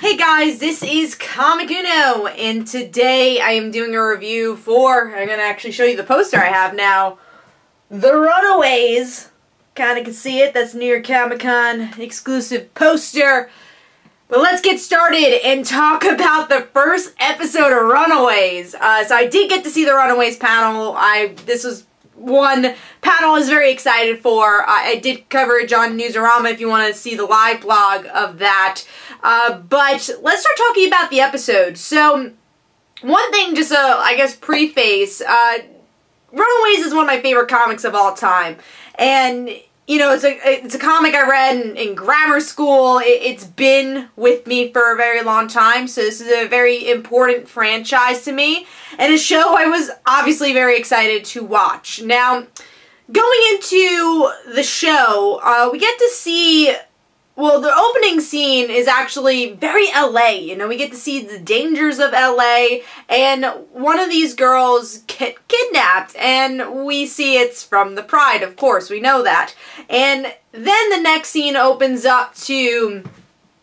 Hey guys, this is Comic Uno, and today I am doing a review for, I'm going to actually show you the poster I have now, The Runaways. Kind of can see it, that's New York Comic Con exclusive poster. But let's get started and talk about the first episode of Runaways. So I did get to see the Runaways panel. This was one panel I was very excited for. I did coverage on Newsarama if you want to see the live blog of that. But let's start talking about the episode. So, one thing, just I guess preface, Runaways is one of my favorite comics of all time. And, you know, it's a comic I read in grammar school. It's been with me for a very long time, so this is a very important franchise to me, and a show I was obviously very excited to watch. Now, going into the show, we get to see, well, the opening scene is actually very LA. You know, we get to see the dangers of LA, and one of these girls get kidnapped, and we see it's from the Pride, of course, we know that. And then the next scene opens up to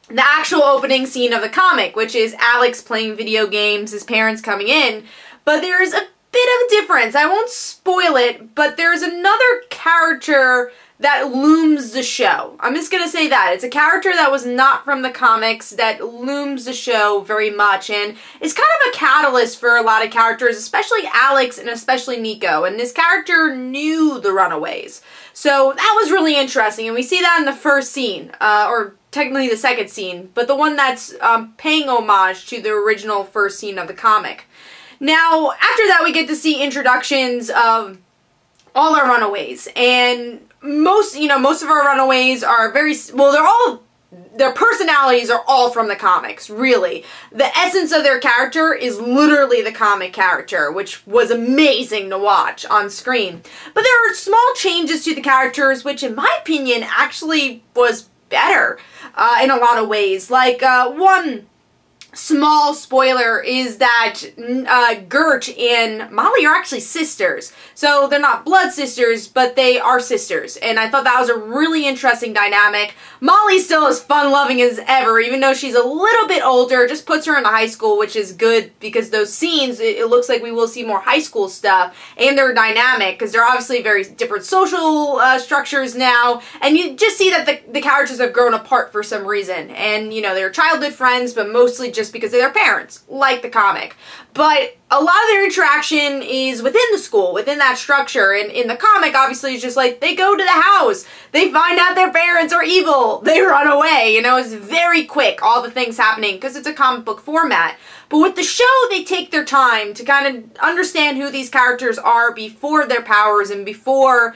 the actual opening scene of the comic, which is Alex playing video games, his parents coming in, but there's a bit of a difference. I won't spoil it, but there's another character that looms the show. I'm just gonna say that. It's a character that was not from the comics that looms the show very much, and is kind of a catalyst for a lot of characters, especially Alex and especially Nico. And this character knew the Runaways. So that was really interesting, and we see that in the first scene, or technically the second scene, but the one that's paying homage to the original first scene of the comic. Now, after that we get to see introductions of all our Runaways, and most of our Runaways are very, well, their personalities are all from the comics, really. The essence of their character is literally the comic character, which was amazing to watch on screen. But there are small changes to the characters, which in my opinion actually was better in a lot of ways. Like, one small spoiler is that Gert and Molly are actually sisters. So they're not blood sisters, but they are sisters. And I thought that was a really interesting dynamic. Molly still as fun-loving as ever, even though she's a little bit older. Just puts her in the high school, which is good because those scenes, it looks like we will see more high school stuff. And they're dynamic because they're obviously very different social structures now. And you just see that the characters have grown apart for some reason. And, you know, they're childhood friends, but mostly just because of their parents, like the comic. But a lot of their interaction is within the school, within that structure. And in the comic, obviously, it's just like, they go to the house, they find out their parents are evil, they run away. You know, it's very quick, all the things happening, because it's a comic book format. But with the show, they take their time to kind of understand who these characters are before their powers and before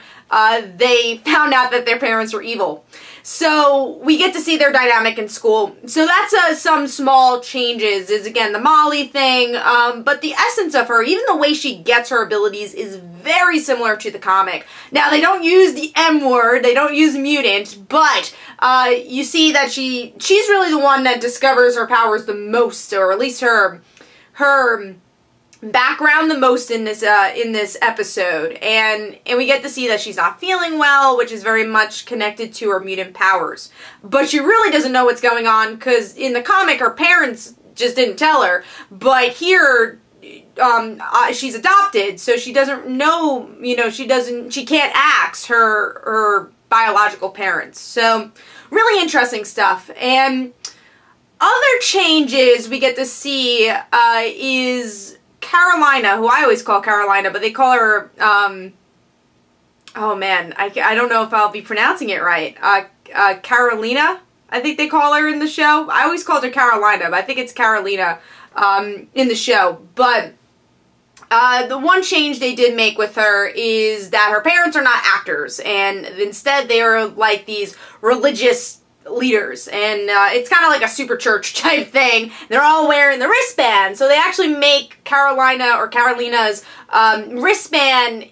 they found out that their parents were evil. So we get to see their dynamic in school. So that's some small changes, is again the Molly thing, but the essence of her, even the way she gets her abilities, is very similar to the comic. Now, they don't use the M word, they don't use mutant, but you see that she's really the one that discovers her powers the most, or at least her background the most in this episode, and we get to see that she's not feeling well, which is very much connected to her mutant powers. But she really doesn't know what's going on, because in the comic her parents just didn't tell her, but here she's adopted, so she doesn't know, you know, she can't ask her biological parents. So really interesting stuff. And other changes we get to see is Carolina, who I always call Carolina, but they call her, oh man, I don't know if I'll be pronouncing it right. Carolina, I think they call her in the show. I always called her Carolina, but I think it's Carolina in the show. But the one change they did make with her is that her parents are not actors, and instead they are like these religious leaders, and it's kind of like a super church type thing. They're all wearing the wristband, so they actually make Carolina's wristband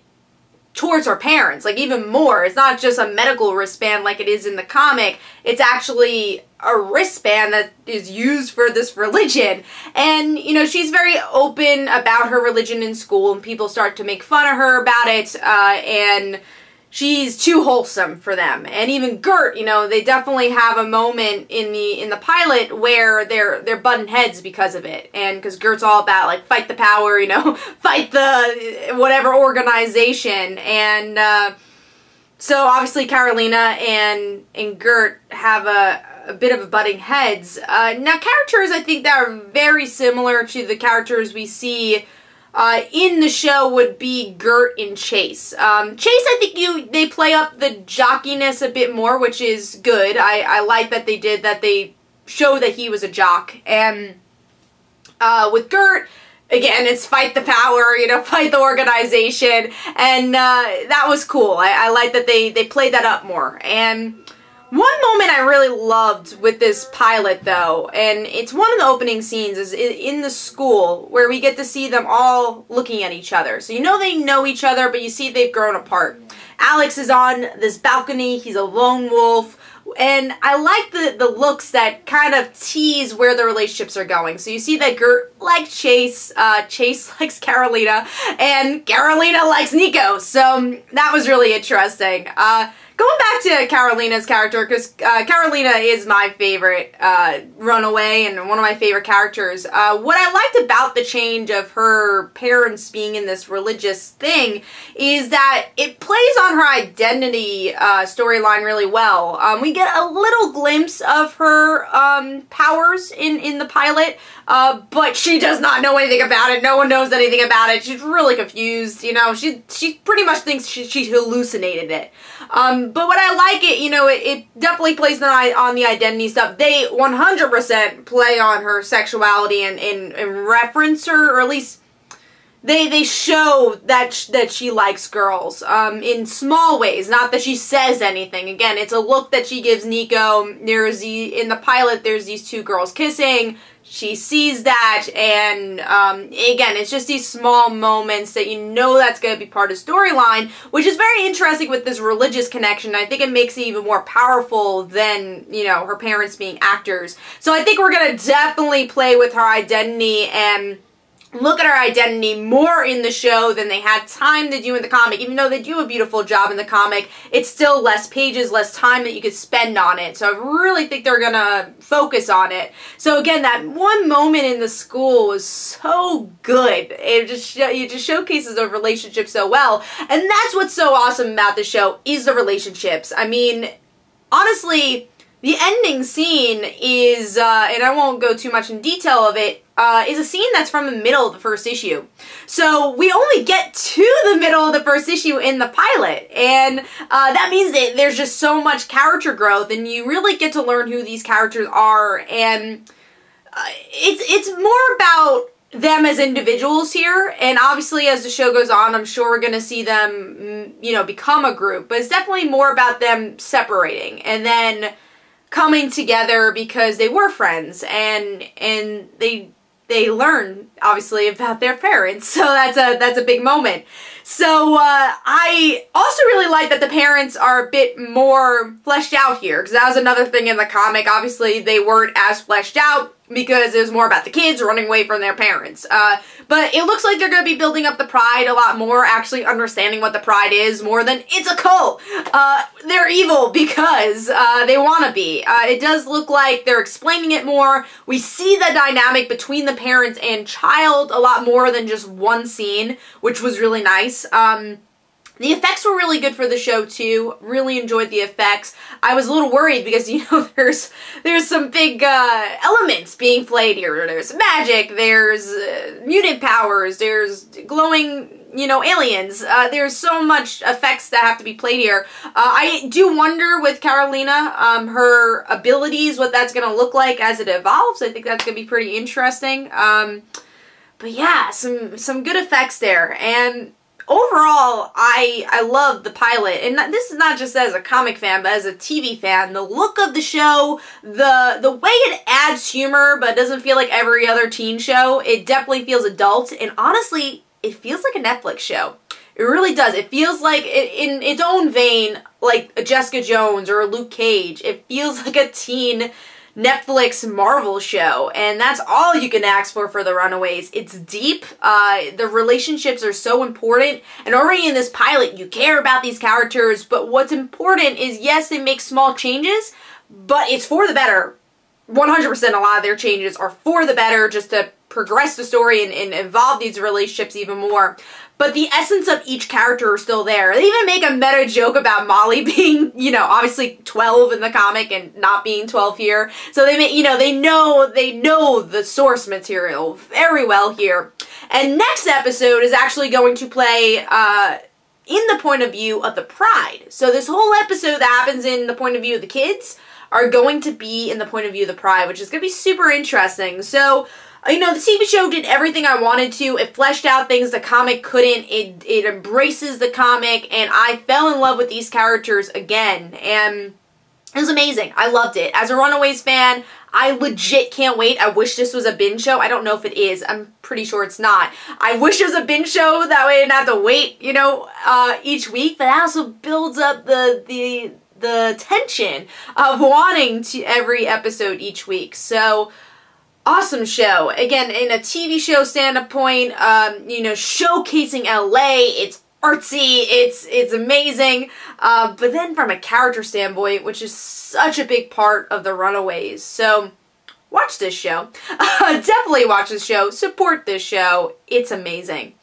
towards her parents, like even more. It's not just a medical wristband like it is in the comic, it's actually a wristband that is used for this religion. And, you know, she's very open about her religion in school, and people start to make fun of her about it, and she's too wholesome for them. And even Gert, you know, they definitely have a moment in the pilot where they're butting heads because of it. And because Gert's all about, like, fight the power, you know, fight the whatever organization. And so obviously Carolina and Gert have a bit of a butting heads. Now characters I think that are very similar to the characters we see in the show would be Gert and Chase. Chase, I think they play up the jockiness a bit more, which is good. I like that they show that he was a jock. And with Gert, again, it's fight the power, you know, fight the organization, and that was cool. I like that they played that up more. And one moment I really loved with this pilot, though, and it's one of the opening scenes, is in the school, where we get to see them all looking at each other. So you know they know each other, but you see they've grown apart. Alex is on this balcony, he's a lone wolf, and I like the looks that kind of tease where the relationships are going. So you see that Gert likes Chase, Chase likes Carolina, and Carolina likes Nico. So that was really interesting. Going back to Carolina's character, because Carolina is my favorite runaway and one of my favorite characters. What I liked about the change of her parents being in this religious thing is that it plays on her identity storyline really well. We get a little glimpse of her powers in the pilot, but she does not know anything about it. No one knows anything about it. She's really confused, you know. She pretty much thinks she hallucinated it. But what I like it, you know, it definitely plays on the identity stuff. They 100% play on her sexuality and reference her, or at least they show that she likes girls in small ways, not that she says anything. Again, it's a look that she gives Nico. In the pilot, there's these two girls kissing. She sees that, and again, it's just these small moments that you know that's going to be part of storyline, which is very interesting with this religious connection. I think it makes it even more powerful than, you know, her parents being actors. So I think we're going to definitely play with her identity and look at her identity more in the show than they had time to do in the comic. Even though they do a beautiful job in the comic, it's still less pages, less time that you could spend on it. So I really think they're gonna focus on it. So again, that one moment in the school was so good. It just showcases the relationship so well. And that's what's so awesome about the show, is the relationships. I mean, honestly, the ending scene is, and I won't go too much in detail of it, is a scene that's from the middle of the first issue. So we only get to the middle of the first issue in the pilot, and that means that there's just so much character growth, and you really get to learn who these characters are, and it's more about them as individuals here, and obviously as the show goes on, I'm sure we're gonna see them, you know, become a group, but it's definitely more about them separating, and then coming together because they were friends, and they learn obviously about their parents, so that's a big moment. So I also really like that the parents are a bit more fleshed out here, because that was another thing in the comic. Obviously they weren't as fleshed out because it was more about the kids running away from their parents. But it looks like they're going to be building up the Pride a lot more, actually understanding what the Pride is more than it's a cult. They're evil because they want to be. It does look like they're explaining it more. We see the dynamic between the parents and child a lot more than just one scene, which was really nice. The effects were really good for the show too. Really enjoyed the effects. I was a little worried because, you know, there's some big elements being played here. There's magic, there's mutant powers, there's glowing, you know, aliens. There's so much effects that have to be played here. I do wonder with Carolina, her abilities, what that's going to look like as it evolves. I think that's going to be pretty interesting. But yeah, some good effects there. And overall, I love the pilot, and this is not just as a comic fan, but as a TV fan. The look of the show, the way it adds humor, but doesn't feel like every other teen show. It definitely feels adult, and honestly, it feels like a Netflix show. It really does. It feels like, in its own vein, like a Jessica Jones or a Luke Cage. It feels like a teen Netflix Marvel show, and that's all you can ask for the Runaways. It's deep, the relationships are so important, and already in this pilot, you care about these characters, but what's important is, yes, they make small changes, but it's for the better. 100% a lot of their changes are for the better, just to progress the story and involve these relationships even more. But the essence of each character are still there. They even make a meta joke about Molly being, you know, obviously 12 in the comic and not being 12 here. So they make, you know, they know the source material very well here. And next episode is actually going to play in the point of view of the Pride. So this whole episode that happens in the point of view of the kids are going to be in the point of view of the Pride, which is going to be super interesting. So, you know, the TV show did everything I wanted to. It fleshed out things the comic couldn't. It embraces the comic, and I fell in love with these characters again, and it was amazing. I loved it. As a Runaways fan, I legit can't wait. I wish this was a binge show. I don't know if it is. I'm pretty sure it's not. I wish it was a binge show. That way I didn't have to wait, you know, each week. But that also builds up the tension of wanting to every episode each week. So, awesome show. Again, in a TV show standpoint, you know, showcasing LA, it's artsy, it's amazing, but then from a character standpoint, which is such a big part of the Runaways. So, watch this show. Definitely watch this show. Support this show. It's amazing.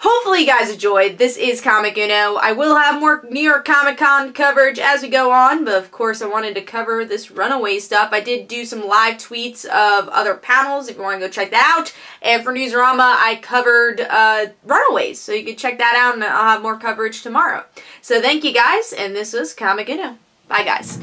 Hopefully you guys enjoyed. This is Comic Uno. I will have more New York Comic Con coverage as we go on, but of course I wanted to cover this Runaway stuff. I did do some live tweets of other panels if you want to go check that out. And for Newsarama, I covered Runaways, so you can check that out, and I'll have more coverage tomorrow. So thank you guys, and this was Comic Uno. Bye guys.